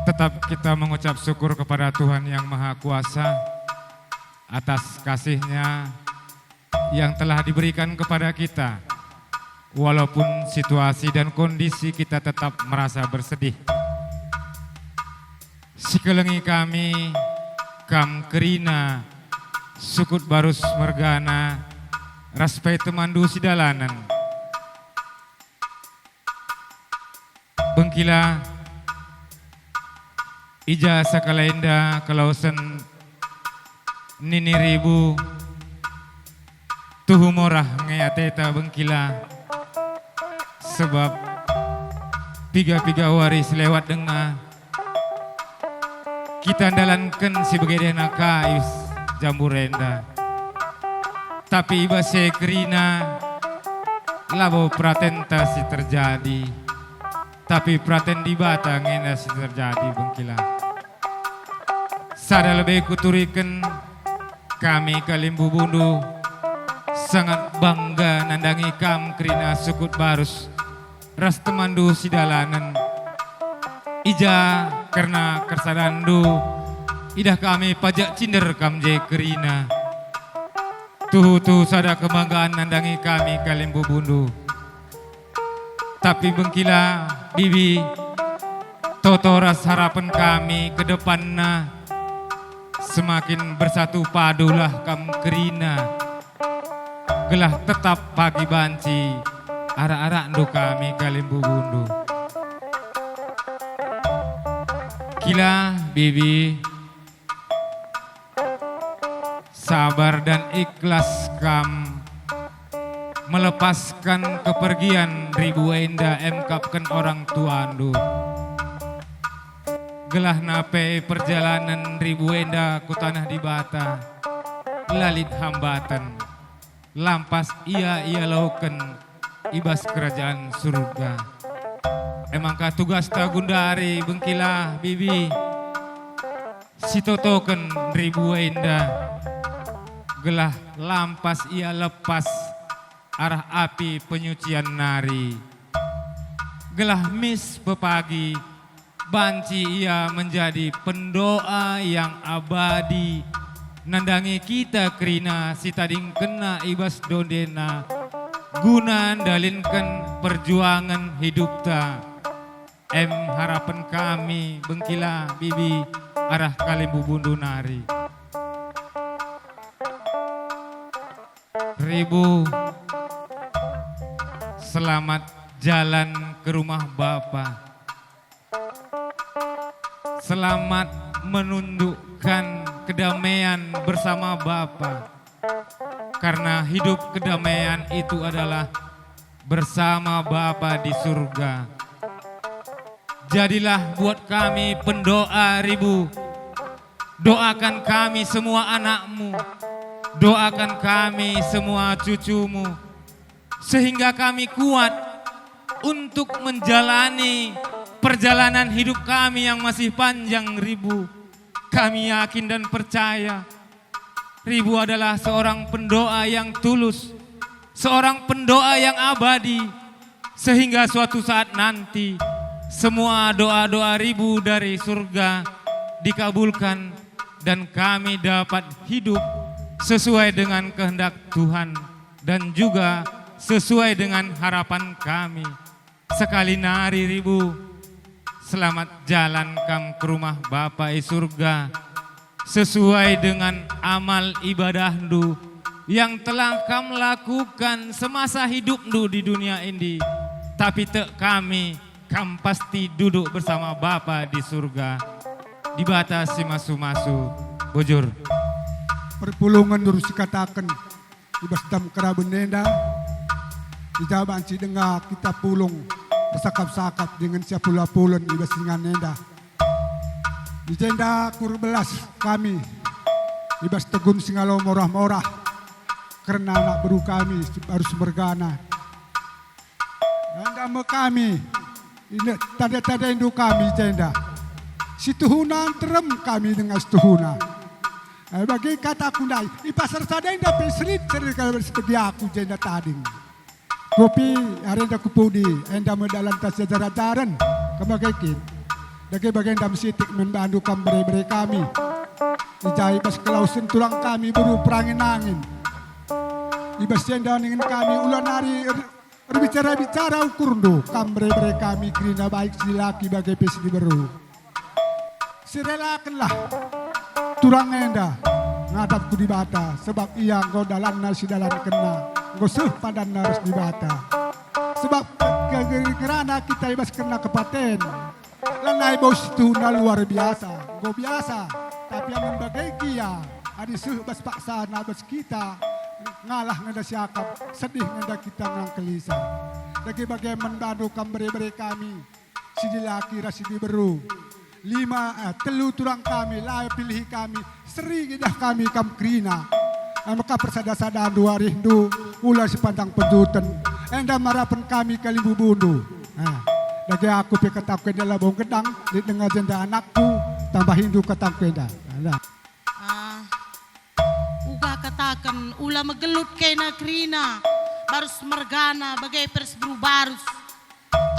Tetap kita mengucap syukur kepada Tuhan yang Maha Kuasa atas kasih-Nya yang telah diberikan kepada kita. Walaupun situasi dan kondisi kita tetap merasa bersedih. Sikelengi kami, kam kerina, sukut barus mergana, raspai temandu sidalanan. Bengkila, ija sakalenda kalausen nini ribu, tuhu morah ngayateta bengkila. Sebab piga-piga waris lewat dengar kita andalankan si begedena kais jamburenda. Tapi iba sekrina labo pratenta si terjadi. Tapi praten di bata ngena si terjadi bengkila. Sada lebih kuturikan kami kalimbu bundu sangat bangga nandangi kam kerina sukut barus. Ras temandu sidalanan ija karena kersadandu idah kami pajak cinder kam je kerina tuh sada kebanggaan nandangi kami kalimbu bundu. Tapi bengkila bibi toto ras harapan kami ke depanna semakin bersatu padulah kam kerina gelah tetap pagi banci arak-arak ndu kami kalimbu bundu. Kila bibi sabar dan ikhlas kam melepaskan kepergian ribu enda emkapkan orang tua ndu. Gelah nape perjalanan ribu enda ku tanah di bata lalit hambatan lampas ia lauken ibas kerajaan surga. Emangkah tugas tagundari bengkila bibi si totoken ribu enda gelah lampas ia lepas arah api penyucian nari. Gelah mis bepagi banci ia menjadi pendoa yang abadi nandangi kita kerina si tading kena ibas dondena guna dalinkan perjuangan hidup ta. Harapan kami bengkila bibi arah kalimbu bundu nari. Ribu selamat jalan ke rumah Bapa. Selamat menundukkan kedamaian bersama Bapa. Karena hidup kedamaian itu adalah bersama Bapa di surga. Jadilah buat kami pendoa ribu. Doakan kami semua anakmu. Doakan kami semua cucumu. Sehingga kami kuat untuk menjalani perjalanan hidup kami yang masih panjang ribu. Kami yakin dan percaya Ribu adalah seorang pendoa yang tulus, seorang pendoa yang abadi, sehingga suatu saat nanti semua doa-doa Ribu dari surga dikabulkan dan kami dapat hidup sesuai dengan kehendak Tuhan dan juga sesuai dengan harapan kami. Sekali nari Ribu, selamat jalan kam ke rumah Bapa di surga sesuai dengan amal ibadah ndu yang telah kam lakukan semasa hidup ndu di dunia ini. Tapi kami kam pasti duduk bersama Bapa di surga di batas si masu-masu bujur. Perpulungan durus katakan ibas dam keraben nenda ijaban si dengar kita pulung bersakap-sakap dengan siapula-pulun ibas dengan nenda. Di jenda kurbelas kami ibas tegun singalo morah-morah karena anak baru kami harus bergana. Anda kami ini tanda-tanda induk kami jenda. Situhuna terem kami dengan situhuna. Bagi kata kundai, di pasar sada indah peserit kalau seperti aku jenda tading. Kopi hari indah kupudi, indah medalan tas jajaran kemakikin. Dagi bagian dam sitik membantu kambre-bre kami. Dijai bas kelausan tulang kami buru perangin angin. Ibas jendang dengan kami ulan hari berbicara-bicara ukur do. Kambre-bre kami kerina baik si laki bagai pesi di beru. Sirelakanlah turang enda ngadap ku di bata. Sebab ia engkau dalan nasi dalan kena. Engkau sepadan harus di bata. Sebab kerana kita ibas kena kepaten. Lanai bos itu luar biasa. Engkau biasa. Tapi yang membagai kia. Adi sebas paksa nabas kita. Ngalah ngada siakap. Sedih ngada kita ngangkelisa. Dagi bagai membantu kambre-bre kami. Sidi laki rasidi beru. Telu turang kami. Lai pilih kami. Seri gidah kami kam krina. Maka persada-sadaan dua rindu. Ular sepandang pendutan. Enda marapan kami kalimbu bundu. Dagi aku pekatap keda labong gedang. Di tengah jenda anakku. Tambah hindu katap keda. Uga katakan ula magelut kena krina. Barus mergana bagai pers barus.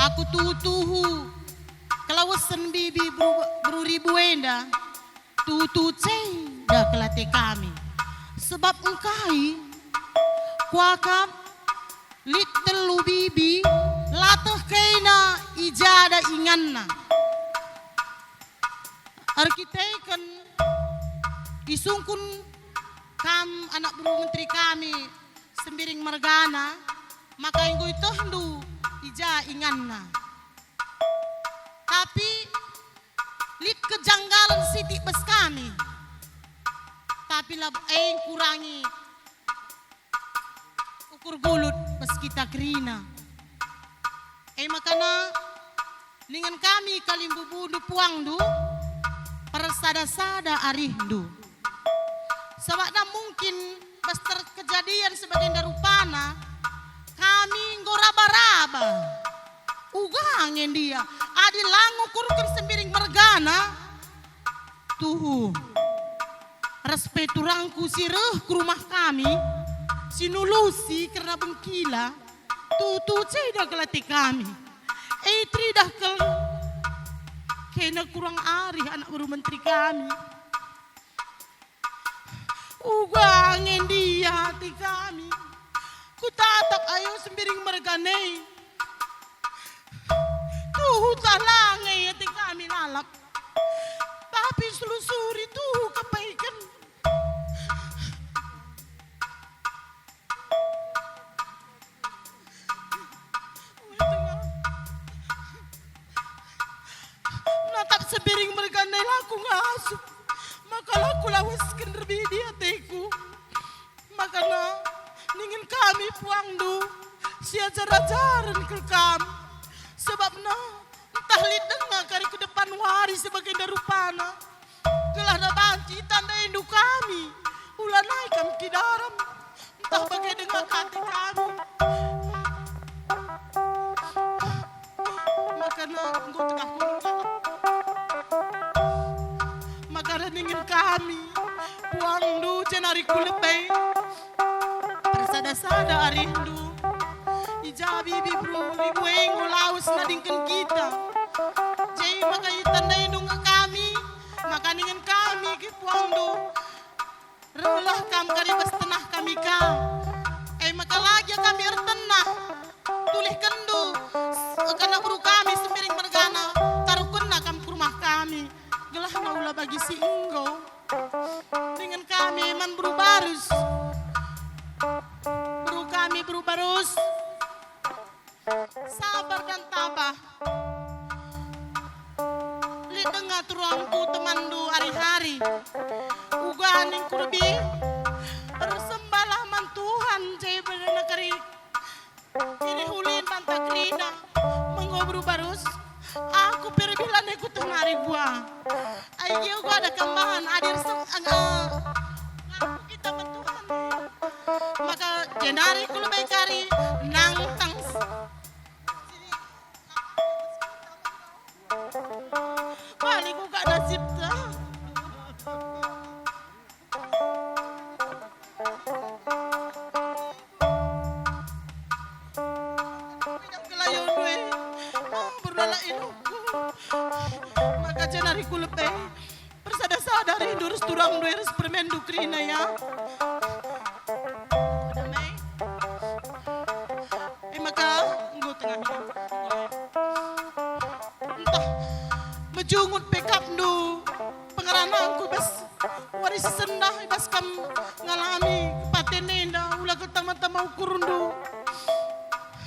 Aku tuhu. Kelawasan bibi bru ribu enda. Tutu ceng dah kelate kami. Sebab engkai kuakap lit telu bibi latah kena ijada inganna. Arkiteken isungkun kam anak buru menteri kami sembiring mergana maka inggo itu hendu ija inganna. Tapi lit kejanggalan sitik bes kami. Tapi lah kurangi ukur gulut bes kita kerina. Makana dengan kami kalimbu budu puang du persada-sada arindu. Sebab mungkin bes terkejadian sebagian darupana kami ngoraba-raba. Ugangin dia. Adi langu kurukan sembiring mergana. Tuh. Respeturangku sireh ke rumah kami. Sinulusi karena bengkila. Tuh ceda kelati kami. Tridah kel. Kena kurang ari anak baru menteri kami. Ugangin dia hati kami. Ku tatap ayo sembiring merganei. Talangai hati kami lalap. Tapi selusuri tuh kebaikan. Natap sepiring mergandai laku ngasup. Maka laku lawaskan berbidi hatiku. Makanya ningin kami puang du. Sia jaran ke kami. Sebab entah lidengah kari ke depan wari sebagai darupana. Gelah da banci tanda indu kami. Ulah naik kami kidaram. Entah bagai dengar hati kami. Makanya engkau tengah kuliah. Makanya ingin kami. Puang du jenari kulebay. Persada-sada arindu. Ija bibi bro ribueng ngolaus nadingkan kita. Jadi makanya tanda indung kami. Maka dengan kami ke puang do. Relah kam kari bas tenah kami kam. Maka lagi kami ertenah. Tulih kendo. Karena buru kami sembiring mergana. Taruh kena kam ke rumah kami. Gelah maulah bagi si engkau. Dengan kami eman buru barus. Buru kami buru barus. Sabar dan tabah. Lihat dengar turuangku temandu hari-hari. Ugahan yang kurbi. Bersembahlah man Tuhan. Jaya berdana kari. Kiri hulin pantak rina. Mengobrol barus. Aku perbilan aku tengari gua. Ayo gua ada kembahan. Adir ngaku kita man Tuhan. Maka jenari kulubay kari. Nang tang. Balik ko ka nasib ta. Pinang kalayon we. Purnala inuko. aja nari kulepe. Persada-sadari durus turang dueres permendu krina ya. Damai. Maka nggo tengah ni. Entah mejungut pekap nu pengarana aku bas waris sendah bas kam ngalami patenenda ulah ketama-tama ukurundu.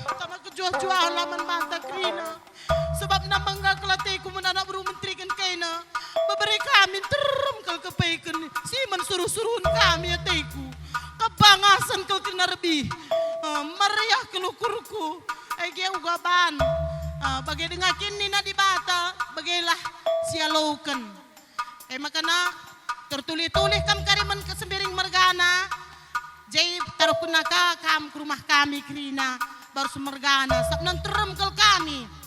Tama kejual-jual laman mata krina. Sebab namang gak kelatih ku menanak buru menteri kan kaina. Babari kami terem kal kepaikan. Si man suruh-suruhun kami ya teku. Kebangasan kal kena lebih. Meriah kelukurku. Ege ugaban. Bagai dengar kini na di bata. Bagailah sialaukan. Makana tertulis-tulis kam kariman kesembering mergana. Jadi taruh kunaka kam ke rumah kami krina. Baru semergana. Sabnan terem kal kami.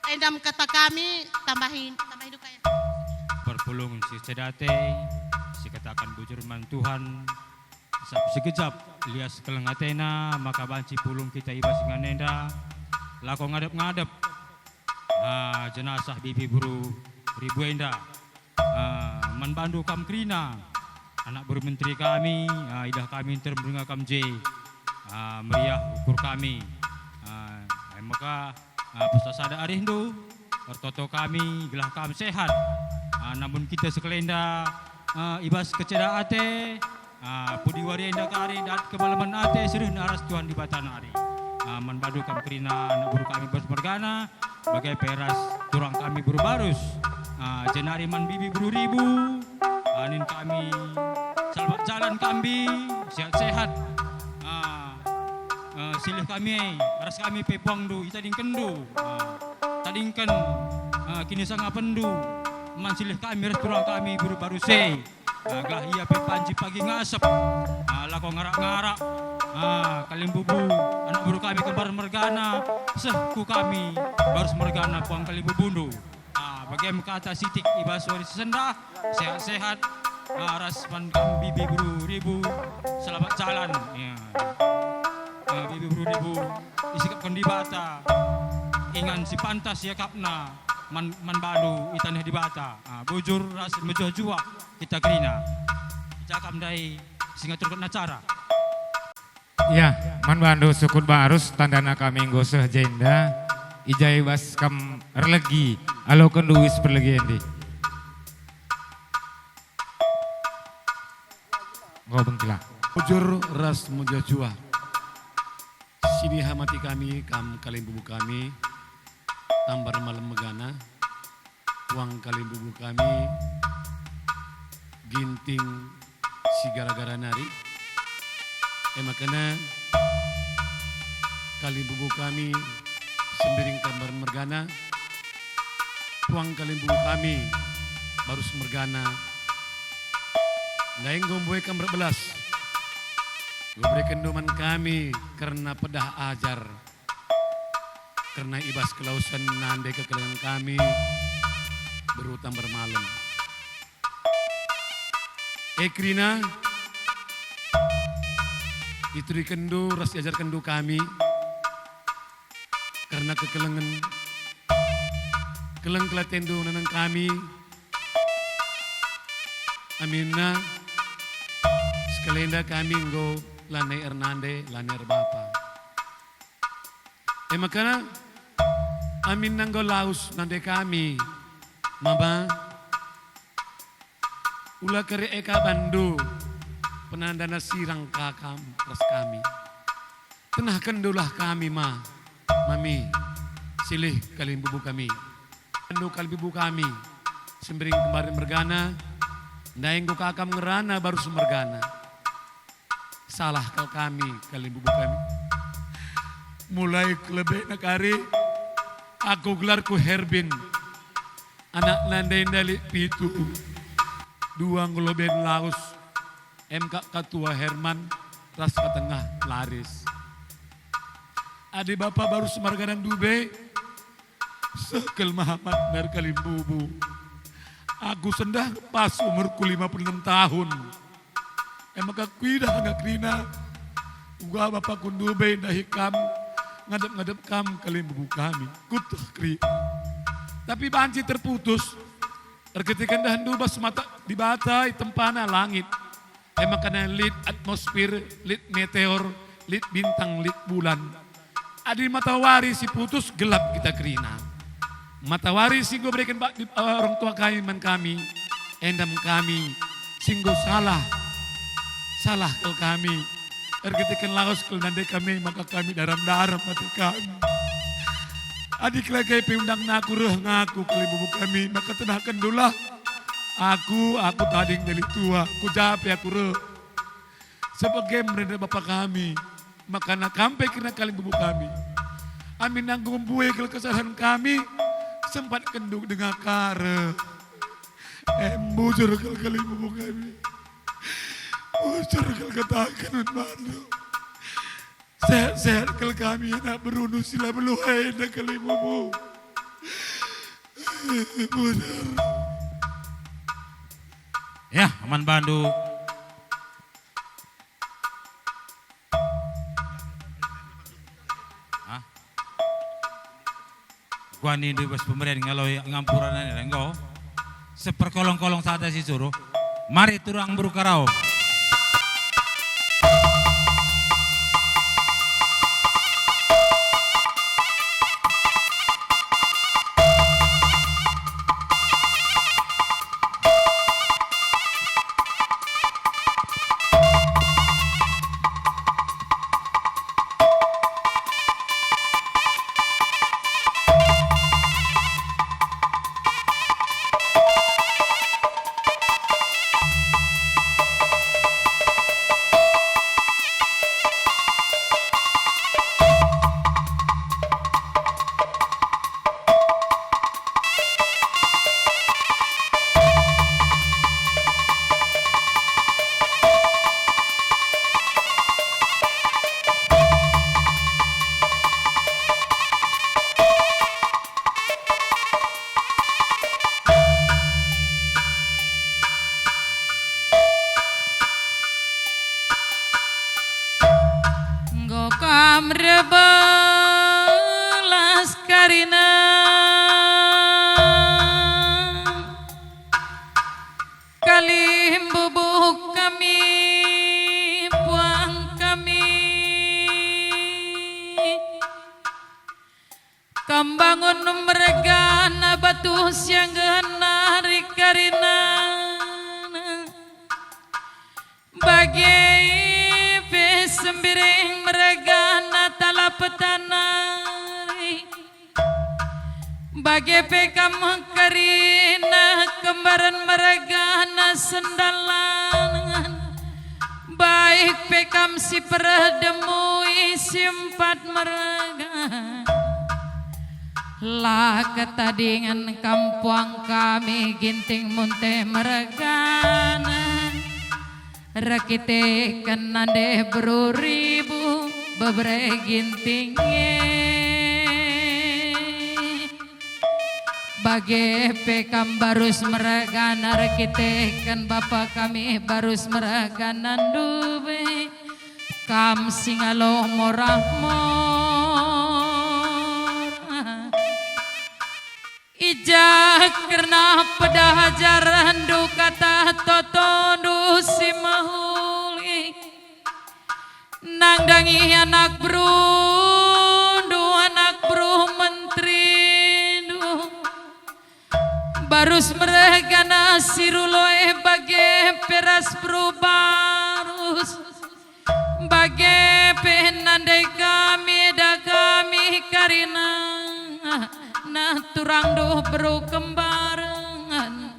Endam kata kami tambahin itu kayak Perpulungan si sedate, si katakan bujur man Tuhan. Sekejap lias keleng Athena, maka banci pulung kita iba singan nenda. Lako ngadep-ngadep. Jenazah bibi buru ribu enda. Manbandu kam krina. Anak buru menteri kami, idah kami terberinga kam J. Meriah ukur kami. Maka pusasada arindu pertoto kami gelah kami sehat. Namun kita sekelenda ibas keceda ate pudi warienda kari dan kemalaman ate serun aras Tuhan di batana ari. Manbadu kami kerina anak buru kami bermergana bagai peras turang kami buru barus. Jenari man bibi buru ribu anin kami salbat jalan kami sehat-sehat. Silih kami, aras kami pepuang du, itading kendu, tadingkan kini sangat pendu, man silih kami restoran kami buru baru se, glah iya pepanji pagi ngasep, lako ngarak-ngarak, kalim bubu, anak buru kami kembar mergana, sehku kami baru mergana puang kalim bubundu, bagaimana kata sitik ibas waris sendah, sehat-sehat, aras man kami bibi buru ribu, selamat jalan. Ya. Bibi buru ribu isikap kondi bata ingan si pantas ya kapna man badu itaneh di bata bujur ras menjua kita kerina cakam dai singa turut nacara ya man bandu sukut barus tandana kami ngoseh jenda ijai bas kam relegi alo kenduis perlegi endi ngobeng kelak bujur ras menjua sini hamati kami, kalim bubu kami, tambar malam megana, tuang kalim bubu kami, ginting si gara-gara nari. Makanya kalim bubu kami, sembering tambar mergana, tuang kalim bubu kami, baru semergana. Lain gomboy kam berbelas. Berikan doman kami karena pedah ajar. Karena ibas kelausan nandai kekelangan kami berutang bermalam. Ekrina itu kendu ras ajar kendu kami karena kekelangan keleng kelatendu nanang kami. Aminna sekelenda kami nggo Lane Ernande, Lane Erbapa. Makanya amin nanggo laus nande kami, mama. Ulah kere eka bandu, penandana sirang kakam ras kami. Tenah kendulah kami mami, silih kalim bubu kami. Kendu kali bubu kami, sembering kemarin mergana, naing go kakam ngerana baru semergana. Salah kal kami, kalim bubu kami. Mulai kelebek nakari, aku gelarku Herbin. Anak nandai ndalik pitu. Dua ngeloben laus. MK Katua Herman, ras ketengah laris. Adik bapak baru semarganan dube. Sekel Muhammad mer kalim bubu. Aku sendah pas umurku 56 tahun. Maka kuidah agak krina. Uga bapak kundube dah hikam. Ngadep-ngadep kam kalim bubu kami. Kutuh kri. Tapi banci terputus. Ketika dahan dubas mata di batai tempana langit. Makanya lit atmosfer, lit meteor, lit bintang, lit bulan. Adi matahari si putus gelap kita kerina. Matahari si gue berikan orang tua kami man kami. Endam kami. Singgo salah ke kami. Ketika laos ke nande kami maka kami daram-daram mati kami. Adik lagi piundang naku reh ngaku ke bubuk kami maka tenahkan dulah. Aku tadi dari tua, aku jape aku reh. Sebagai merenda bapak kami, maka nak kampai kena kali bubuk kami. Amin nanggung buai ke kesalahan kami, sempat kenduk dengan kare. Bujur kali bubuk kami. Bujur katakan mandu. Sehat-sehat kali kami anak berunus sila beluhai dan kali bubuk. Bujur. Ya, Aman Bandu. Hah? Gua ni di bos pemerintah kalau ngampuran ini renggo. Seperkolong-kolong saja si suruh. Mari turang berukarau. Rebelas karina kalim bubuk kami puang kami kambangun meregana batu siang genari karina bagai sembiring meregana tala petanari bagai pekam karina kembaran meregana sendalan baik pekam si peredemui simpat meregana lah ketadingan kampuang kami ginting munte meregana rakite kanande beruribu bebre gintingnya bage pekam barus meragana rakite kan bapak kami barus meragana dube kam singalo moramor ijak karena pedahajaran du kata toto du si mahuli nang dangi anak bro menteri du barus meregana siruloe bage peras bro barus bage penandai kami da kami karina nah turang doh bro kembarangan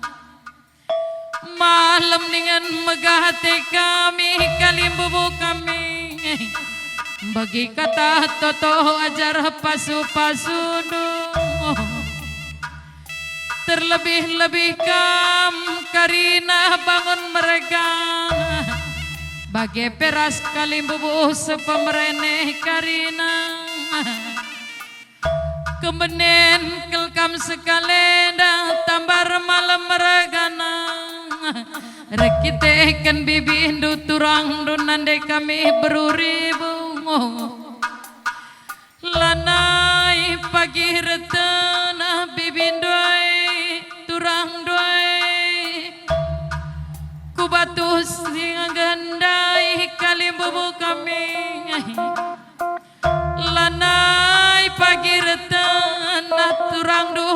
malam dengan megahate kami kalim bubu kami bagi kata toto ajar pasu-pasu doh terlebih-lebih kam karina bangun mereka bagi peras kalim bubu sepemerene karina kemenen kelkam sekalenda tambar malam meregana rekite kan bibindu turang dunande kami beruribu lanai pagi retena bibindu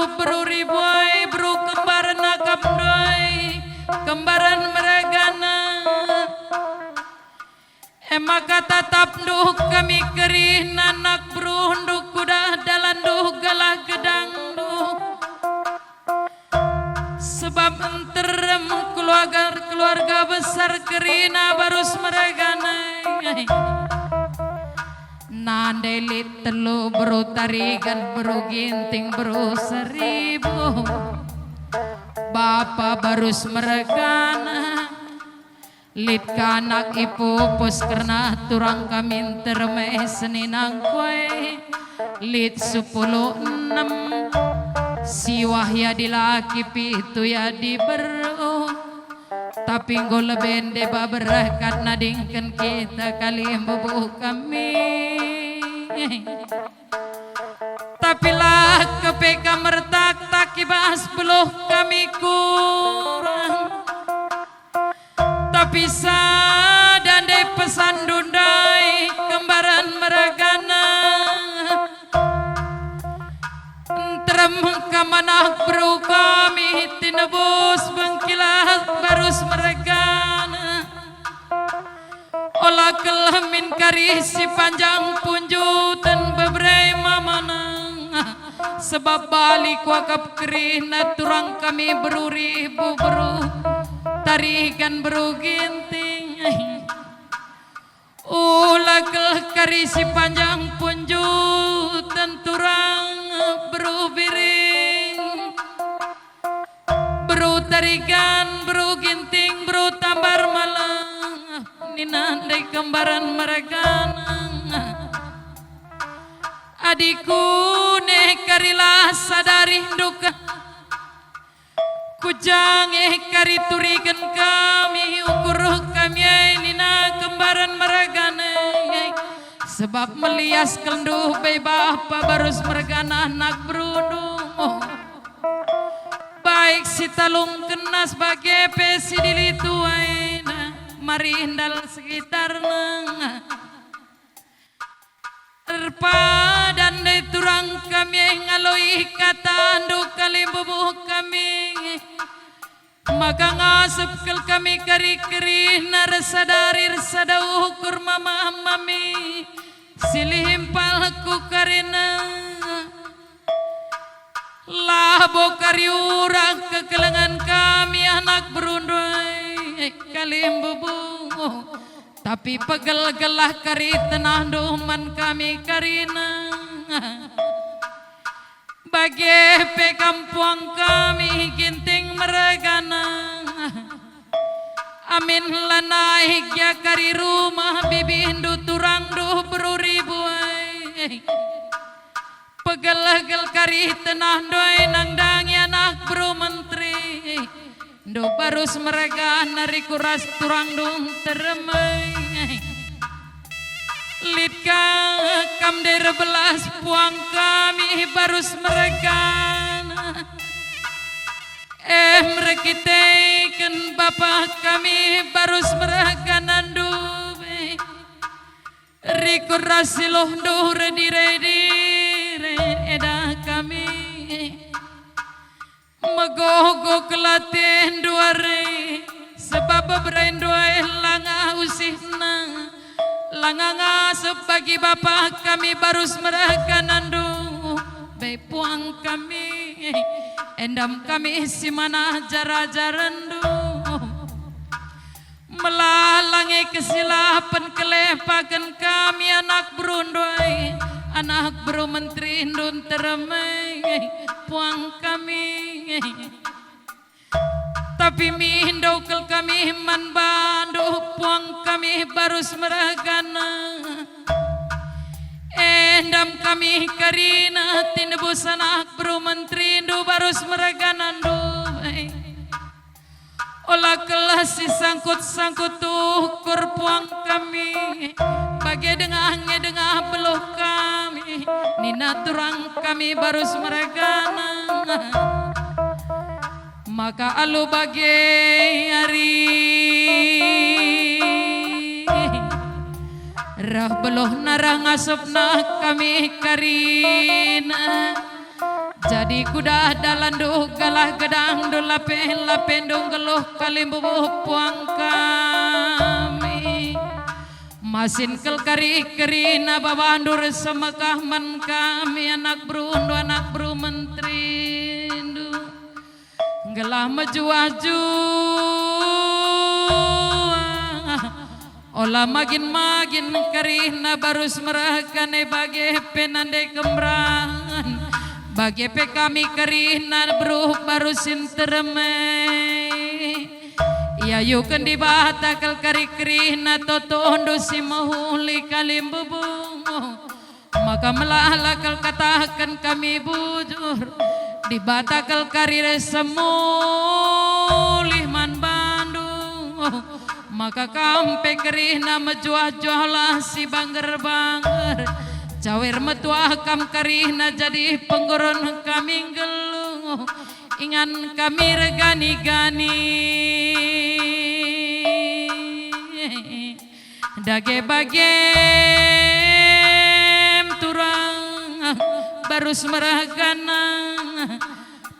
duh beruribuai bro kembaran nakam doi kembaran meragana maka tatap duh kami kerih nanak bro duh kuda dalan duh galah gedang duh sebab enterem keluarga besar kerina barus meragana nandelit telu bro tarigan bro ginting bro seribu Bapa barus meregana lit kanak ipupus karena turang kami termeh seninang kue lit 10-6 si wahya dilaki pitu ya diberu tapi ngol bende baberakat nadingkan kita kali bubuh kami tapi lah kepeka mertak tak kibas peluh kami kurang tapi dan de pesan dundai kembaran meragana terem kamanah bro kami tinebus bengkilat barus meragana olah kelamin karisi panjang punjutan bebrei mamanang sebab balik wakap kerina turang kami beruribu beru tarikan beru ginting ulah karisi panjang punjutan turang beru biring beru tarikan beru ginting beru tambar malang ninandai kembaran meraganang adikku ne karilah sadari duka kujang kari turikan kami ukur kami nina kembaran meragana sebab melias kenduh bay bapa barus meragana anak berundung baik si talung kena sebagai pesi dilituaina mari hindal sekitar nang terpadan de turang kami ngaloi kata andu kali bubuh kami maka ngasup kel kami kari-keri narasadari resada ukur mama mami silih impalku karina labo kariurang kekelengan kami anak berundai kalim bubuh tapi pegel-gelah kari tenah duman kami karina bagi pekampuang kami ginting meregana amin lanai ya kari rumah bibi hindu turang duh beruribu pegel-gel kari tenah doi nang dangi anak bro menteri do barus mereka nari kuras turang dung teremai litka kam der belas puang kami barus mereka merekiteken bapak kami barus mereka nandu rikuras siloh do redi eda kami megogo kelaten duare sebab berendua langa usihna langa ngasup bagi bapak kami barus mereka nandu be puang kami endam kami si mana jara-jarandu melalangi kesilapan kelepakan kami anak berundoi anak bro menteri indun teremai puang kami tapi mihindo kel kami man bandu puang kami barus meragana endam kami karina tinebus anak bro menteri indu barus meragana ndu olah kelas si sangkut-sangkut ukur puang kami bagi dengah beluh kami nina turang kami barus meregana maka alu bagi hari rah beluh narah ngasup nah kami karina Jadi kuda dalandu galah gedang do lapen do geluh kalimbu puang kami masin kel kari kerina babandur semakah man kami anak bru menteri du gelah maju olah magin karina barus merahkane bagi penande kemrangan bagi pe kami karina bro barusin termei ya yuken di batakal kari karina totondo si mahuli kalim bubung maka melalakal katakan kami bujur di batakal kari semulih man Bandung maka kampe karina mejuah-juahlah si bangger Cawer metuah kam karina jadi penggoron kami geluh ingan kami regani-gani dage bagem turang barus meragana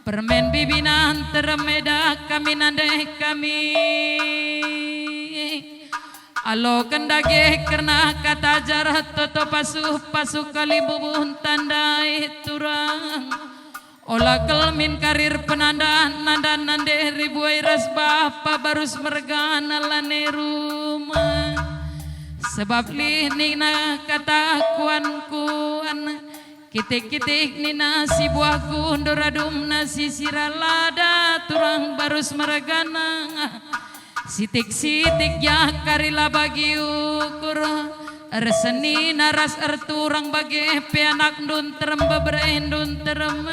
permen bibinan termeda kami nandeh kami alo kendage karena kata jarat toto pasu kali bubun tandai turang olah kelmin karir penanda nande ribuai ras bapa barus mergana lane rumah sebab nina kata kuan kitik nina si buah kundoradum nasi siralada turang barus mergana sitik ya karila bagi ukur reseni naras erturang bagi pianak dun terem bebrain dun terem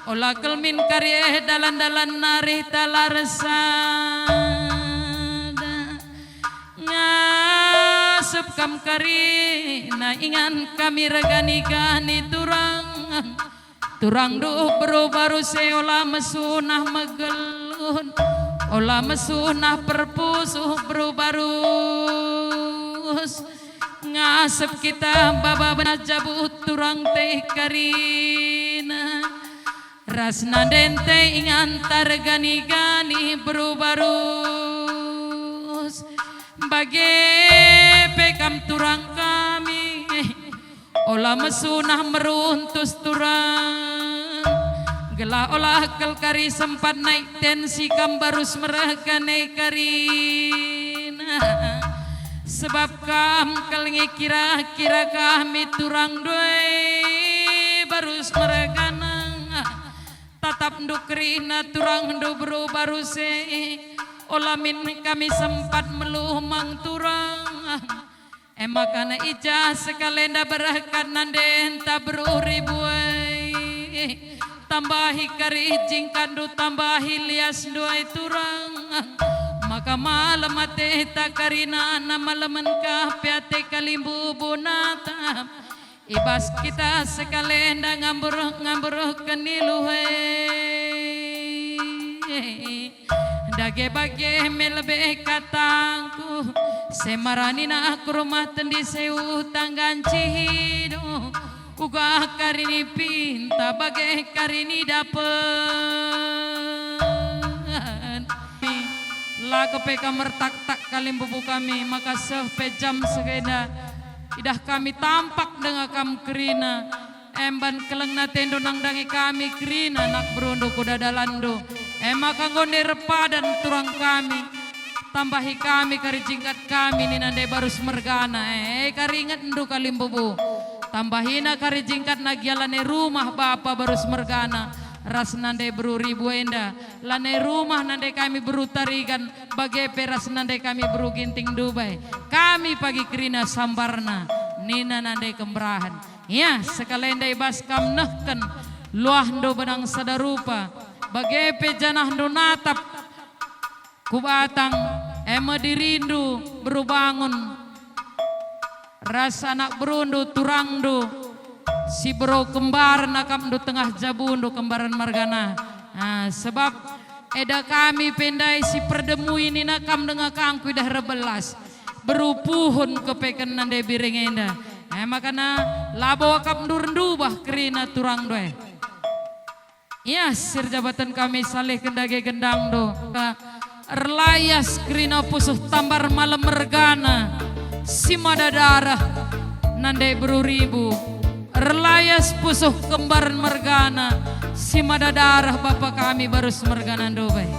olah kelmin karye dalan nari talarsada ngasup kam kari na ingan kami regani-gani turang du bro baru seolah mesunah megelun olah mesunah perpusuh bro barus ngasep kita baba benajabut turang teh karina rasna dente ingan targani-gani bro barus bage pekam turang kami olah mesunah meruntus turang gelah olah kari sempat naik tensi kam barus merahkane karina sebab kam kelingi kira kami turang doi barus merahkana tatap dukrina turang do bro baruse olah min kami sempat melumang turang emakana ijah sekalenda berahkan nanden tabru ribuai tambahi kari jingkandu tambahi lias duai turang maka malam mate takarina na malaman ka piate kalimbu bunata ibas kita sekalenda ngambur keniluhe dage bage melebe katangku semarani na aku rumah tendi seu tanggan cihidu uga karini pinta bagai karini dapat laga peka mertak kalim bubu kami maka sepejam segeda idah kami tampak dengan kam kerina emban keleng na tendo nang dangi kami kerina nak berundo kuda dalando maka ngonde repadan turang kami tambahi kami kari jingkat kami ni nande barus mergana karingat ndu kalim bubu tambahina kari jingkat nagyalane rumah bapa barus mergana ras nande bru ribu enda lane rumah nande kami bru tarigan bagai peras nande kami bru ginting Dubai kami pagi kerina sambarna nina nande kemberahan ya sekalendai bas kam nehken luah ndo benang sadarupa bagai pejanah ndo natap kubatang dirindu berubangun rasa anak berundu turangdu si bro kembar nakam du tengah jabundu kembaran margana sebab eda kami pendai si perdemu ini nakam dengan kangku dah rebelas berupuhun kepeken nande birengenda makana labo akam durendubah kerina turang doe Ya, sir jabatan kami salih kendage gendang do. Erlayas krina pusuh tambar malam mergana. Simada darah nandai beruribu. Erlayas pusuh kembar mergana. Simada darah bapak kami baru semergana do bay.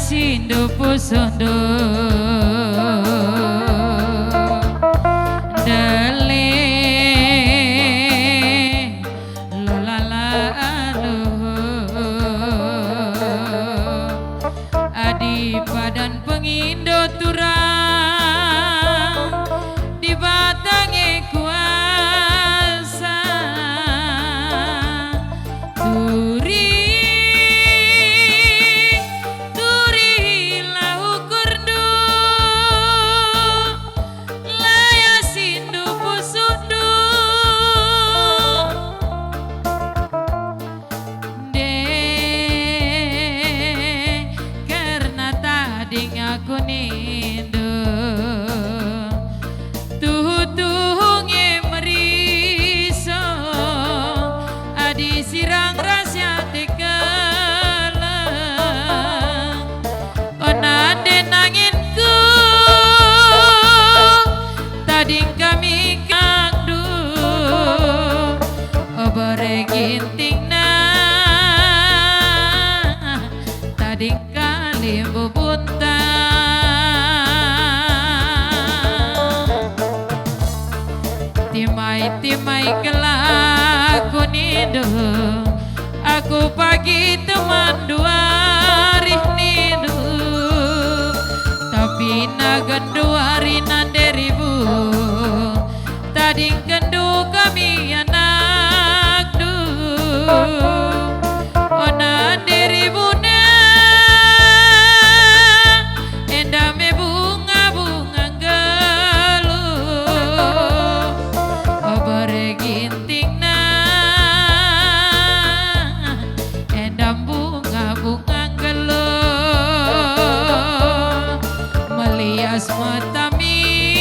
Sindo pusondo dele lolala alo adi padan pengindo turang di batange kuasa aku nindo tuh-tuhunge meriso adi sirang rasya tekelang onade nanginku tading kami kangdu obore ginting na tading kali bubunta timai kelaku nido aku pagi teman dua hari nido tapi nagan dua hari nanderibu tadi kendu kami anak du ona deribu na endame bunga-bunga gelu ginting na endam bunga-bunga gelo melias mata mi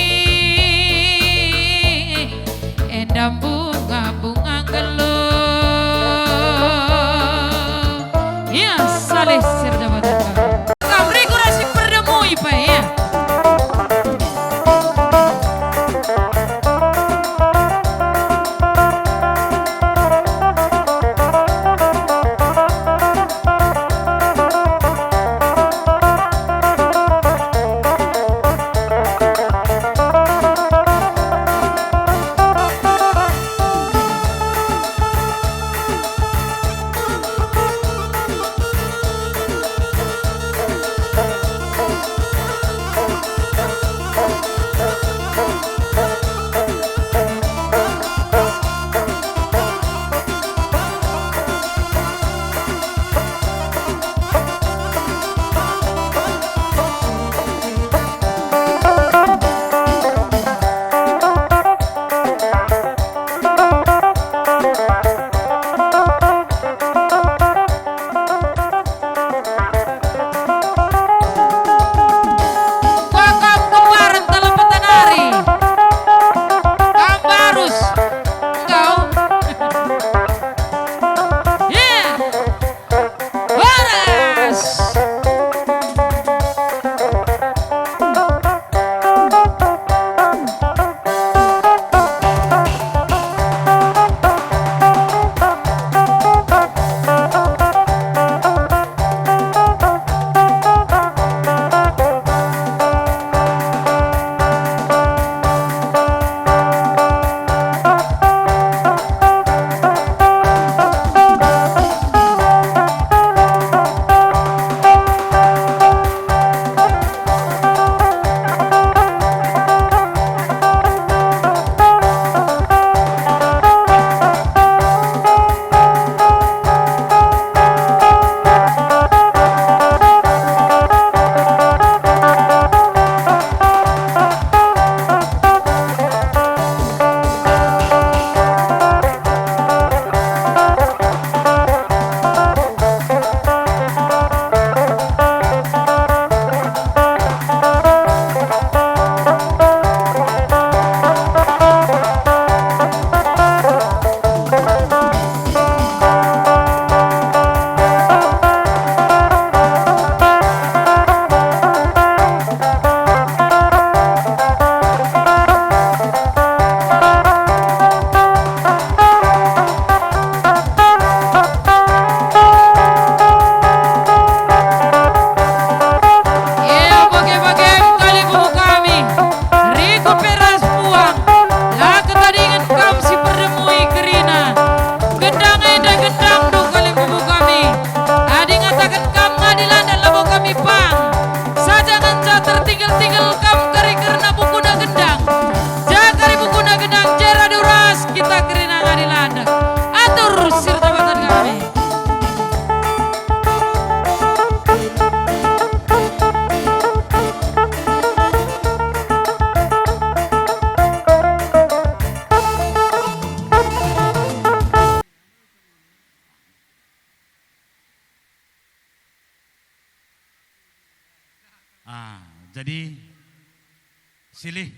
silih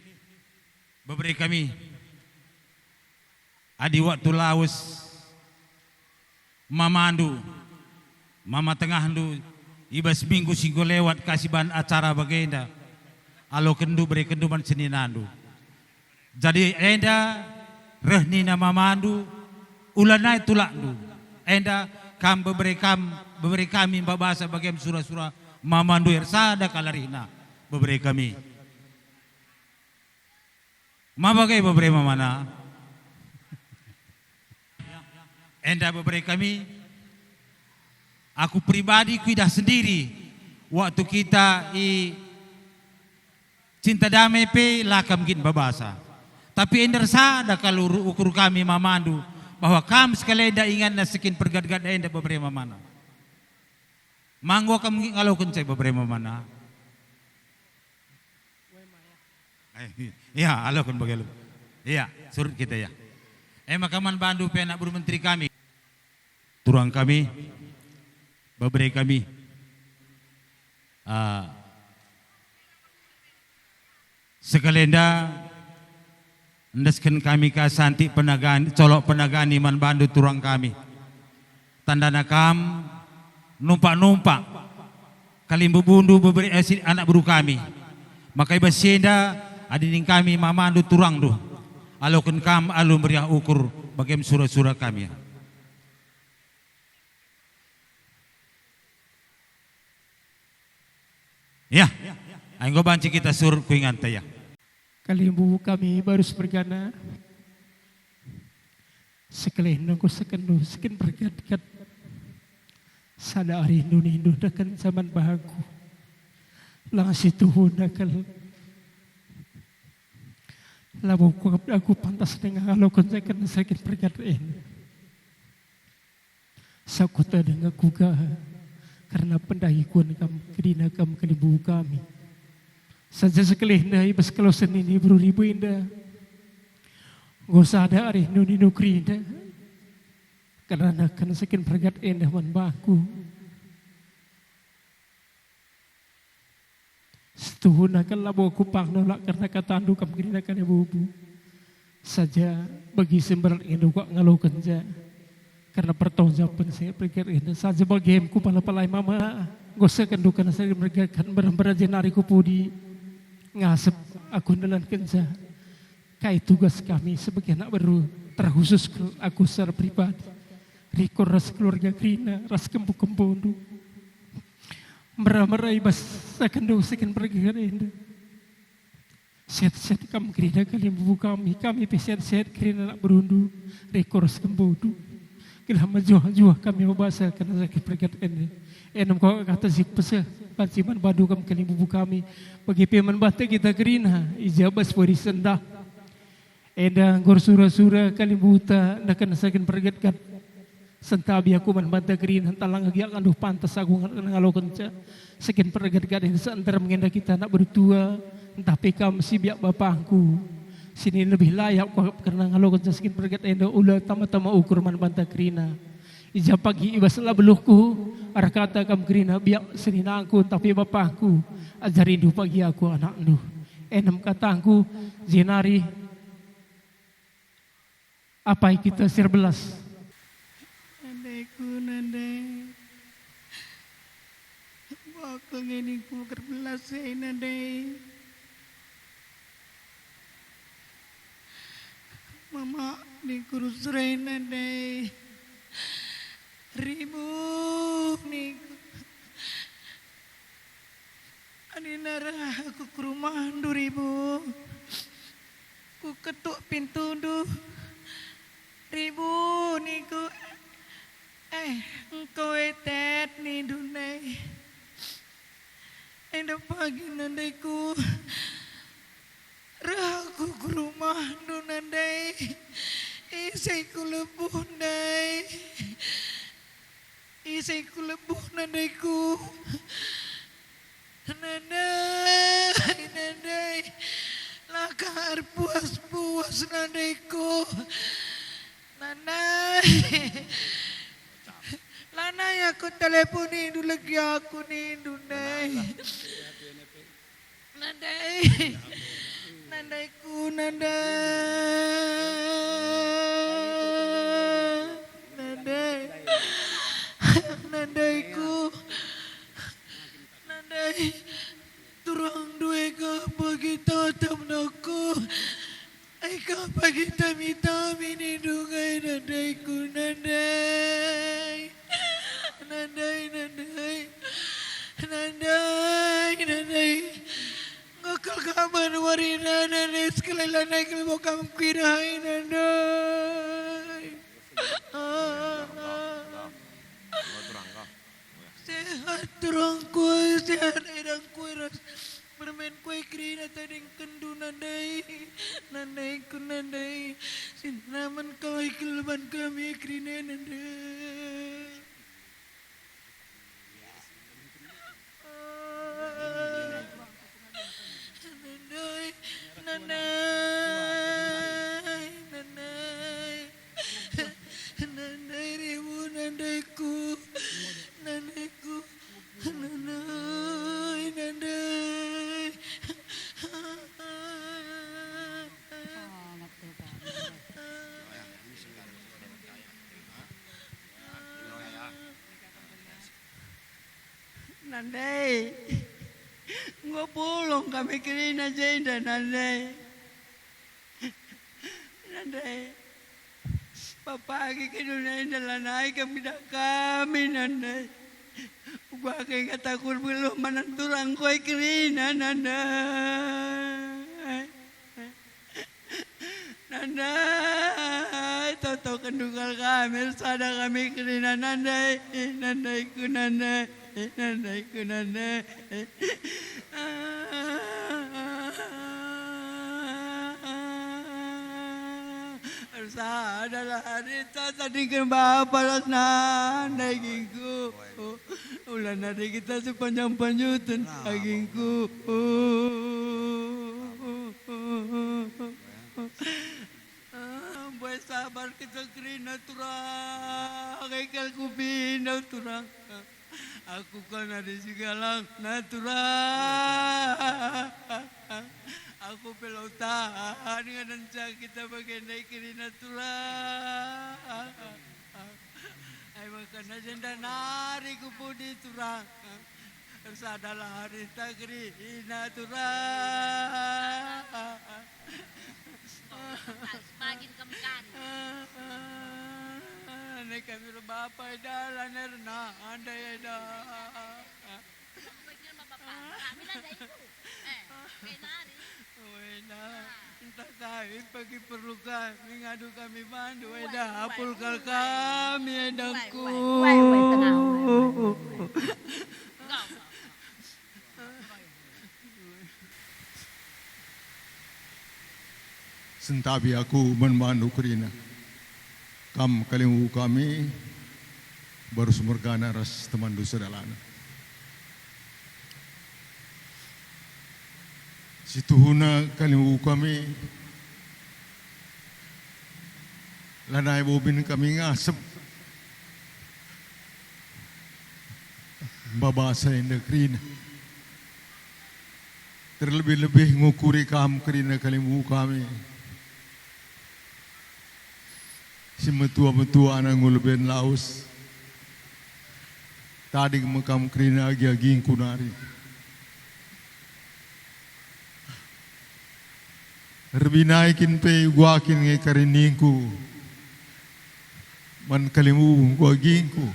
beberi kami adi waktu laus mamandu mama tengahdu ibas minggu singgo lewat kasih ban acara bagenda alo kendu beri kenduman seninandu jadi enda rehnina mamandu ulanai tulakdu enda kam beberi kami babasa bagem surah-surah mamandu ersada kalarina beberi kami mabagai beberi mamana enda beberi kami aku pribadi kuidah sendiri waktu kita cinta damai pe lakam gin babasa tapi ender sada kalau ukur kami mamandu bahwa kam sekali enda ingat na sekin pergad-gad enda beberi mamana manggo kam kalau kencai beberi mamana ya alo kan bagalu iya surut kita ya makaman bandu pe anak buru menteri kami turang kami beberi kami sekalenda ndesken kami ka santi penagani colok penagani man bandu turang kami tandana kam numpak-numpak kalimbu bundu beberi anak buru kami makai basenda adining kami mamandu turang du aloken kam alum meriah ukur bagem surah-surah kami ya ayo banci kita sur kuingan taya Kalimbu kami baru sepergana sekalian nunggu sekendu sekin berkat-kat sada hari Indu dakan zaman bahagu lang situhun nakal labu aku pantas dengan halo konsekan sakit berkat-kat sakuta dengan kuga karena pendahikuan kamu kedina kamu kalimbu kami saja sekali na ibas kalau senini beribu indah gosa ada ari nuni nukri indah karena akan sekian pergat indah man baku setuhun akan labo kupang nolak karena kata andu kam kini akan ibu saja bagi sembaran indah kok ngalau kenja karena pertanggungjawab saya pergat indah saja bagi emku palai mama gosa kendukan saya mergakan berambara jenari kupudi ngasep aku nelan kenja kai tugas kami sebagai anak baru terkhusus aku secara pribadi rikor ras keluarga Krina ras kembu-kembu merai bas akan dosakan pergi Krina set kami Krina kali bubu kami peset Krina nak berundu rikor ras kembu Kilhama juah kami membahasa karena sakit pergat ini. Enam kau kata zik pesa panciman badu kam kali bubu kami bagi peman bata kita kerina ijabas pori sendah. Eda gor sura kali buta nakan sakit pergat kat sentabi aku man bata kerina talang agi anduh pantas aku ngalo kenca sakit pergat kat ini seantara mengenda kita nak bertua entah pekam si biak bapangku. Sini lebih layak karena kalau kita sakit pergat enda ulah tama-tama ukur man banta krina. Ija pagi ibaslah beluhku arah kata kam krina biak sini nangku tapi bapakku ajari du pagi aku anak nu. Enam katangku zinari apa kita sirbelas. Nandeku nande. Bakal ngini ku kerbelas nande. Mama di kurus reina deh ribu nih adinara aku ke rumah 2000 ku ketuk pintu du ribu nih ku engkau etet nih dunai endak pagi nandeku raku ke rumah nunandai isai ku lebuh nandai isai ku lebuh nandaiku nandai lakar puas nandaiku lanai aku teleponi dulu lagi aku nih nandai Nandaiku, nandaiku, nandai, turang duwe ka pagita tamnaku, ay ka pagita mitami ni dungay nandaiku, nandai, ngakal kaman warina nandai sekalilanay kalibokam kirahay nandai. Sehat turang kue, sehat edang kue ras. Bermain kue krina tading kendu nandai. Nandai ku nandai. Sinaman kawai keleban kami krina nandai. Nandai ribu nandaiku, nandai. Nandai, ngopulong kami kirina jenda nandai. Nandai, papagi kinunay nalanay kami na kami nandai. Bagay katakul belum menenturang ko'y kirina nandai. Nandai, toto kendungal kami, sada kami kirina nandai. Nandai ku nandai. Sada harita tadi kan bapak nandai gingku. Ulan hari kita sepanjang panjutan agingku. Buat sabar kita kerina turang, kekal kupinau turang. Aku kan ada segala naturang. Aku pelautan dengan rencana kita bagian naik kerina turang. Ay makan agenda nari kupudi turang. Sadalah hari takri naturang. Bagin kemkan. Nek kami bapa dalan erna andai dah. Bagin bapak. Kami ada itu. Kenari. Wena, entah kami pagi perlu kami ngadu kami bandu. Wena, apulkal kami edangku. Sentabi aku membantu kerina. Kam kalimu kami baru sumurgana ras teman dosa dalana. Situhuna kalimu kami lanai bobin kami ngasep babasa yang kerina. Terlebih-lebih ngukuri kam kerina kalimu kami. Si metua-metua anak ngulben laus. Tadi makam kerina agi-agi kunari. Rbinaikin pe guakin nge kariningku. Man kalimu guagingku.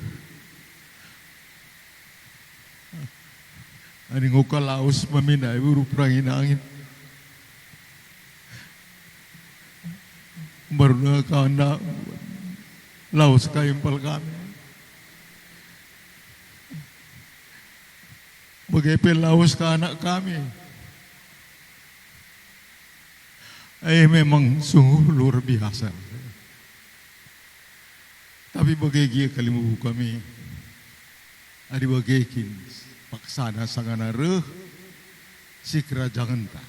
Ani ngukal laus maminay buru perangin angin. Baru na kanda laos kaimpal kami. Bagay laos ka anak kami. Ay memang sungguh luar biasa. Tapi bagay kalimu kami. Adi bagay kin paksana sangana reh si kerajaan ta.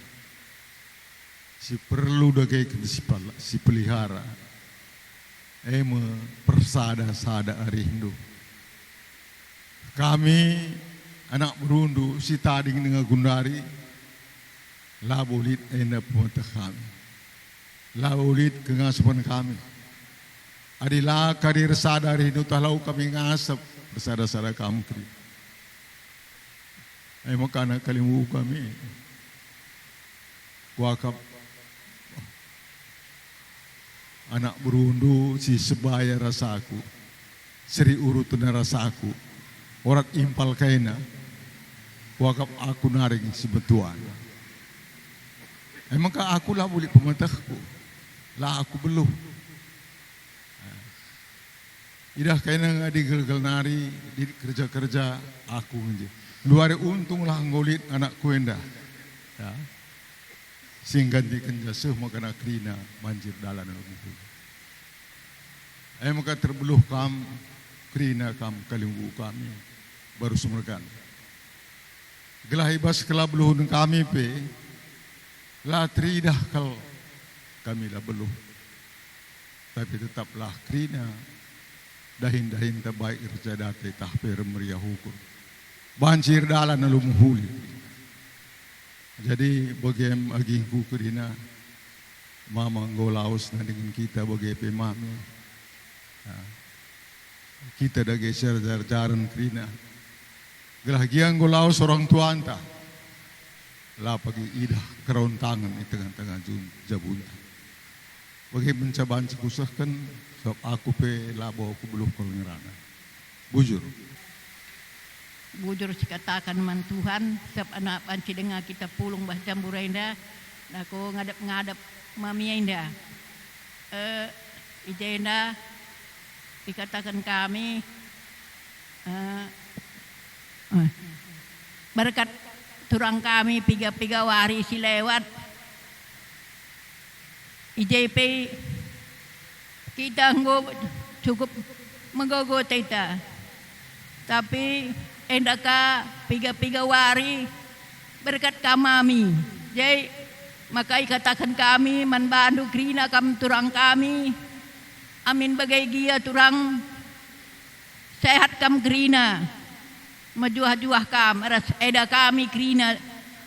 Si perlu dagai si pelihara. Persada-sada arindu. Kami anak berundu si tading dengan gundari. labulit enda pemerintah kami, labulit kengasuhan kami. Adilah karir sadari nutalau kami ngasap bersada-sada kami. Ay makana kalimu kami, wakap anak berundu si sebaya rasaku, seri urutuna rasaku, orang impal kaina, wakap aku naring si betuan. Emangkah aku lah boleh pemerintahku, lah aku belum. Idah kaina ngadi gelgal nari, di kerja-kerja aku aja. Luar untung lah ngolit anakku endah. Ya. Sehingga dikenjasuh makana krina banjir dalan itu. Maka terbeluh kam krina kam kalimbu kami baru sumerkan. Gelah ibas kala beluh kami pe la tridah kal kami lah beluh. Tapi tetaplah krina dahin terbaik irjadate tahpir meriah hukum. Banjir dalan alumuhuli. Jadi bagaim agingku kerina mama ngolaus na dengan kita bagaim mami. Kita dah geser jaran kerina. Gelah giang ngolaus orang tua anta. Lah pagi idah keraun tangan di tengah-tengah jabunta. Bagaim mencabaan sekusahkan sebab aku pe labo aku belum kolngerana. Bujur dikatakan man Tuhan sebab anak panci dengar kita pulung bah jambura indah aku ngadap mami indah ija indah dikatakan kami berkat turang kami piga wari si lewat IJP kita cukup menggogo kita tapi endaka piga wari berkat kami. Jadi maka ikatakan kami manbandu krina kam turang kami. Amin bagai gia turang sehat kam krina. Majuah-juah kam ras eda kami krina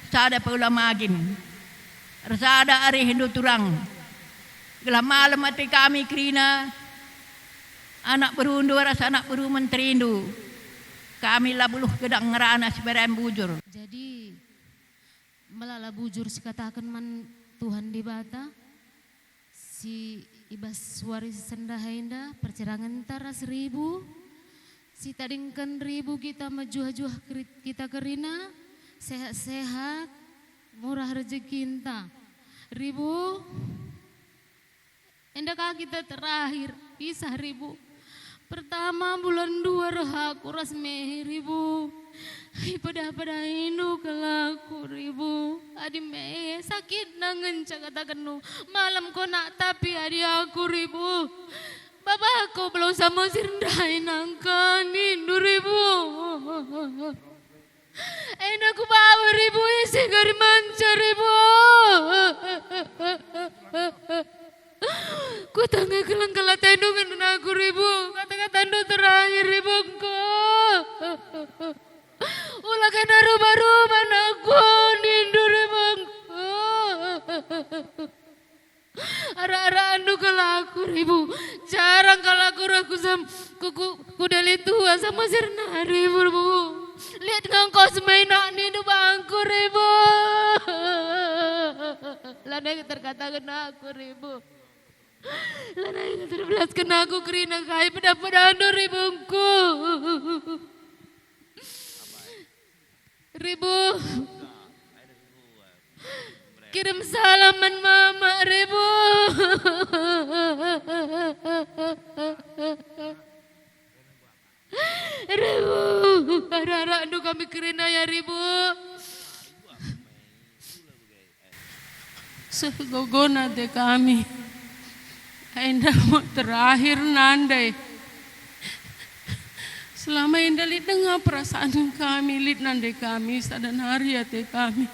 sada pula magin. Rasada ari hindu turang. Gelah malam ati kami krina anak berundu ras anak beru menterindu. Kami lah buluh gedang ngerana seberang bujur. Jadi melala bujur sikatakan man Tuhan di bata si ibas suari sendahainda percerangan tara 1000 si tadingkan 1000 kita majuah-juah kita kerina sehat-sehat murah rezeki inta 1000 endakah kita terakhir pisah 1000 pertama bulan 2 rehaku ras mehir ibu. Pada indu kelaku ribu. Adi meh sakit nangen cakatakan nu. Malam ko nak tapi adi aku ribu. Bapak aku belum sama sirndai nangkan indu ribu. Aku bawa ribu isi gari manca ribu. Ku tangga kelang kala tendungan aku ribu. Kata-kata tendung terakhir ribu ko. Ulah kena rubah-rubah aku nindu ribu ko. Ara-ara andu kala aku ribu. Jarang kala aku kudali tua sama sirna ribu. Lihat ngangkos mainak nindu bangku ribu. Lana terkatakan aku ribu. Lana yang terbelaskan aku kerina kai pada ribungku. Ribu. Kirim salaman mama ribu. Ribu. Ara-ara anu kami kerina ya ribu. Segogona de kami. Indah mau terakhir nandai. Selama indah lihat dengar perasaan kami, lihat nandai kami, sadan hari hati kami.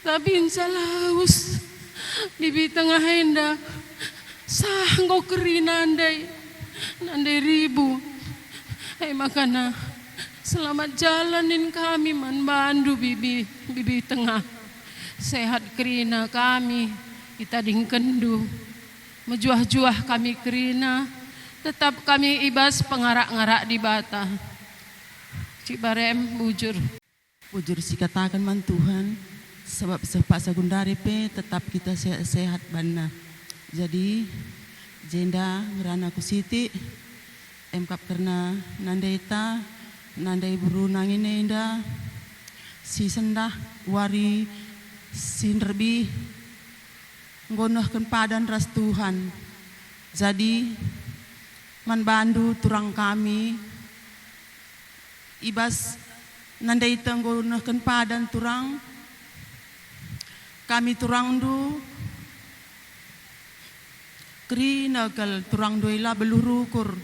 Tapi insyaallah us di tengah indah sanggo keri nandai 1000. Makana selamat jalanin kami man bandu bibi tengah. sehat kerina kami kita dingkendu mejuah-juah kami kerina tetap kami ibas pengarak-ngarak di bata Cibarem bujur si katakan man Tuhan sebab sepak sagundari pe tetap kita sehat bana. Jadi jenda ngerana ku siti emkap karena nandaita nandai buru nangin inda si sendah wari sinderbi ngonohkan padan ras Tuhan. Jadi man bandu turang kami ibas nandai tenggonohkan padan turang kami turang du kerina kal turang doila belurukur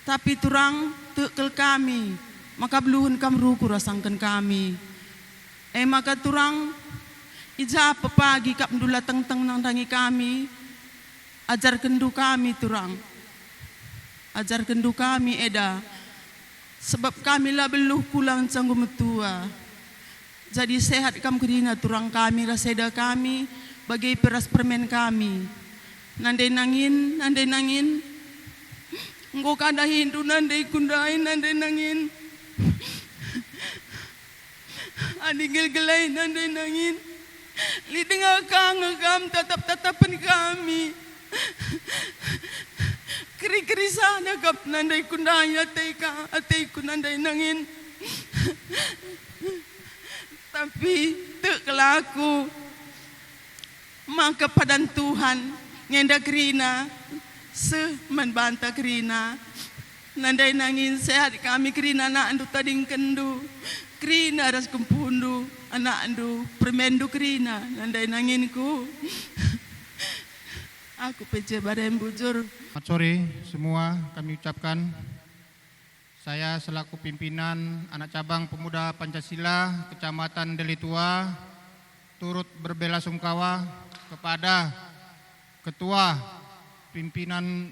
tapi turang tekel kami maka beluhun kam rukur rasangkan kami maka turang ija pagi kap ndula teng-teng nang dangi kami ajar kendu kami turang ajar kendu kami eda sebab kami lah beluh kulang canggu metua. Jadi sehat kam kerina turang kami raseda kami bagi peras permen kami. Nandai nangin engkau kada hindu nandai kundai nandai nangin adi gel-gelai nandai nangin li tengah kang tatap-tatapan kami keri-keri sana kap nandai kundai atei ku nandai nangin tapi tak kelaku maka padan Tuhan ngenda kerina membanta kerina nandai nangin sehat kami kerina anak andu tading kendu kerina ras kempundu anak andu permendu kerina nandai nanginku aku pece barem bujur. Selamat sore semua kami ucapkan saya selaku pimpinan anak cabang pemuda Pancasila Kecamatan Delitua turut berbelasungkawa kepada Ketua Pimpinan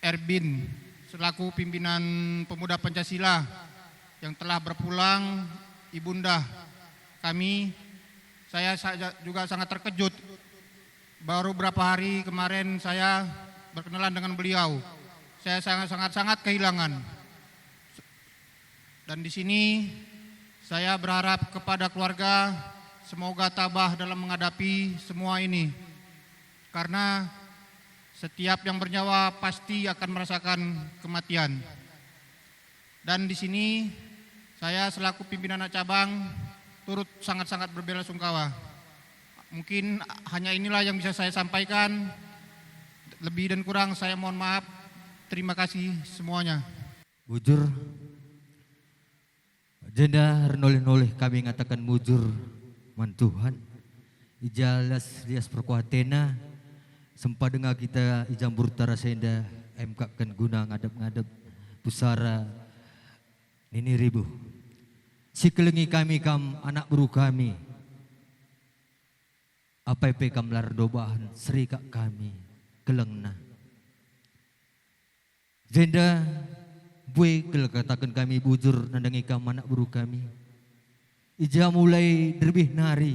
Erbin selaku pimpinan pemuda Pancasila yang telah berpulang ibunda kami. Saya juga sangat terkejut. Baru berapa hari kemarin saya berkenalan dengan beliau. Saya sangat kehilangan. Dan di sini saya berharap kepada keluarga semoga tabah dalam menghadapi semua ini. Karena setiap yang bernyawa pasti akan merasakan kematian. Dan di sini saya selaku pimpinan anak cabang turut sangat-sangat berbelasungkawa. Mungkin hanya inilah yang bisa saya sampaikan. Lebih dan kurang saya mohon maaf. Terima kasih semuanya. Bujur. Jenda noleh-noleh kami ngatakan mujur man Tuhan. Ijalas lias perkuatena. Sempat dengar kita ijambur tarasenda. Emkakan guna ngadep-ngadep pusara nini ribu. Sikelengi kami kam anak buru kami. Apa kam lar dobahan serikak kami kelengna. Jenda bue kel katakan kami bujur nandangi kam anak buru kami. Ija mulai derbih nari.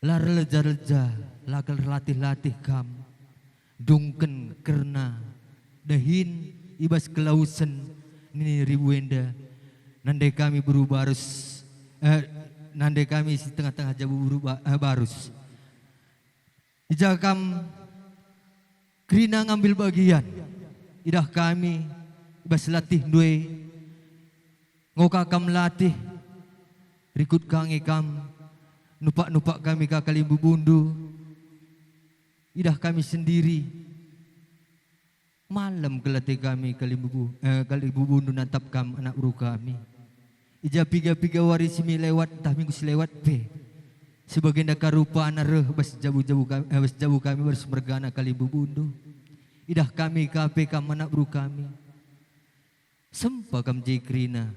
Lar leja-leja lakal latih-latih kam. Dungken kerna dahin ibas kelausan nini ribuenda. Nandai kami berubah harus nandai kami di tengah-tengah jabu berubah barus. Ijakam kerina ngambil bagian. Idah kami ibas latih due. Ngokakam latih. Rikut kangi kam. Nupak-nupak kami kakali bubundu. Idah kami sendiri. Malam kelatih kami kali bubundu nantap kam anak buru kami. Ija piga-piga wari simi lewat entah minggu selewat pe. Sebagian dah karupa anareh bas jabu kami bersemergana kali bubundu. Idah kami kape kam anak buru kami. Sempa kam jekrina.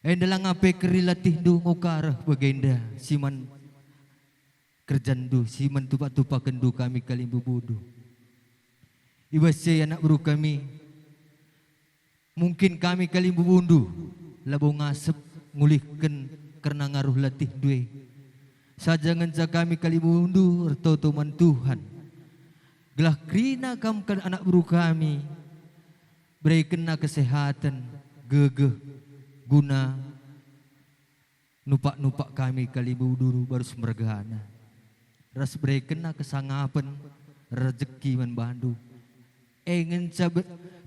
Endalang ape keri latih du ngokarah bagenda siman kerjandu siman tupak-tupak kendu kami kali bubundu. Ibasya anak buru kami. Mungkin kami kali bubundu labau ngasep ngulihkan karena ngaruh latih due. Saja ngenca kami kali mundu ertotoman Tuhan. Gelah krina kam kan anak buru kami. Beri kena kesehatan, gegeh, guna nupak-nupak kami kali dulu baru semergana. Ras beri kena kesangapan rezeki man bandu. Ngenca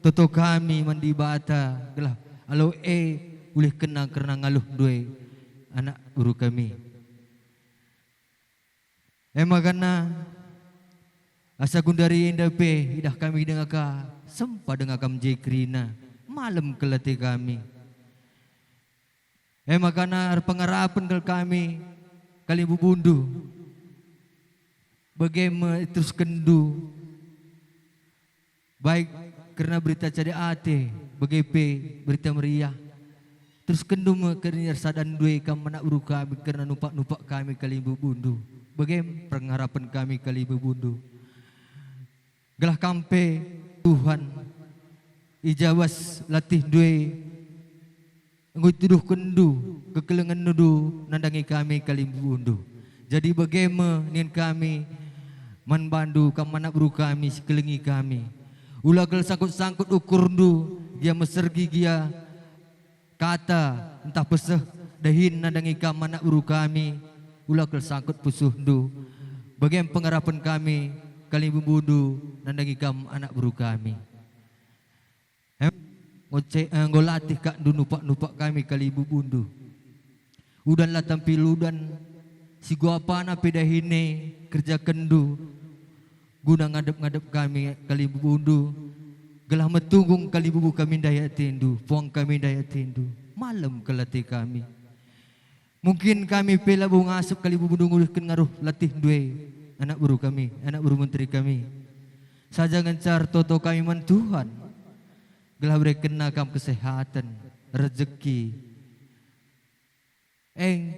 toto kami mandi bata. Gelah alo boleh kena karena ngaluh due anak buru kami. Makana asa gundari indape idah kami dengan ka sempa dengan kam jekrina malam kelati kami. Makana pengarapan kal kami kali bubundu bagaimana terus kendu baik karena berita cari ate bagaimana berita meriah terus kendu kerana sadan dua kam anak buru kami karena nupak-nupak kami kali bubundu. Bagaimana pengharapan kami kali bebundu. Gelah kampe Tuhan ijawas latih due ngui tuduh kendu kekelengan nudu nandangi kami kali bebundu. Jadi bagaimana nin kami manbandu kam anak buru kami sekelengi kami. Ulah gel sangkut-sangkut ukur ndu dia mesergi dia kata entah peseh dahin nandangi kam anak buru kami. Ulah sangkut pusuh ndu. Bagaimana pengharapan kami kali bumbudu nandangi kam anak buru kami. Ngolatih kak ndu nupak-nupak kami kali bubundu. Udanlah tampiludan si gua apa pedahine kerja kendu. Guna ngadep-ngadep kami kali bubundu. Gelah metunggung kali bubu kami daya tindu. Puang kami daya tindu. Malam kelatih kami. Mungkin kami pela bunga asup kali bubundu ngulihkan ngaruh latih due anak buru kami, anak buru menteri kami. Saja ngencar toto kami man Tuhan. Gelah beri kena kam kesehatan, rezeki.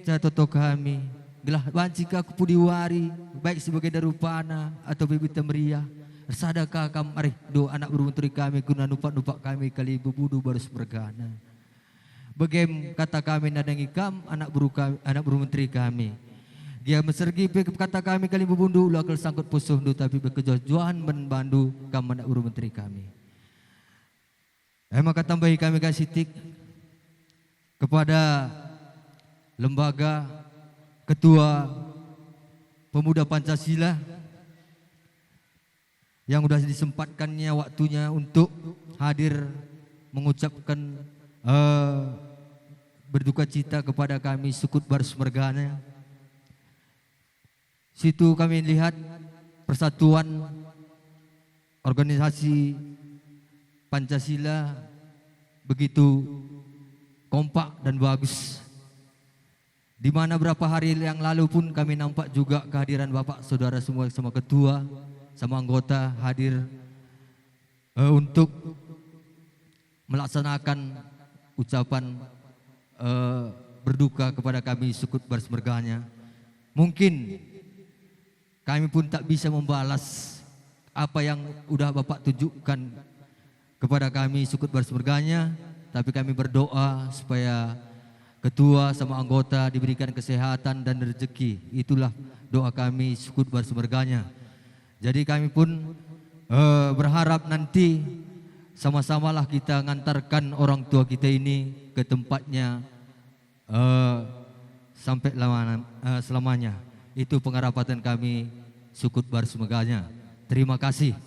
Ca toto kami. Gelah banci ka aku pudiwari, baik sebagai darupana atau bibit meriah. Sadakah kam arih do anak buru menteri kami guna nupak-nupak kami kali bubudu baru bergana. Bagaimana kata kami nadangi kam anak buru menteri kami. Dia mesergi kata kami kali bubundu lakal sangkut pusuh ndu tapi berkejojuan menbandu kam anak buru menteri kami. Maka tambahi kami kasih tik kepada lembaga ketua pemuda Pancasila yang sudah disempatkannya waktunya untuk hadir mengucapkan berduka cita kepada kami Sukut Baru Semergana. Situ kami lihat persatuan organisasi Pancasila begitu kompak dan bagus. Di mana berapa hari yang lalu pun kami nampak juga kehadiran Bapak Saudara semua sama ketua, sama anggota hadir untuk melaksanakan ucapan berduka kepada kami Sukut Baru Semergana. Mungkin kami pun tak bisa membalas apa yang udah Bapak tunjukkan kepada kami Sukut Baru Semergana, tapi kami berdoa supaya ketua sama anggota diberikan kesehatan dan rezeki. Itulah doa kami Sukut Baru Semergana. Jadi kami pun berharap nanti sama-samalah kita ngantarkan orang tua kita ini ke tempatnya sampai selamanya. Itu pengharapan kami Sukut Baru Semergana. Terima kasih.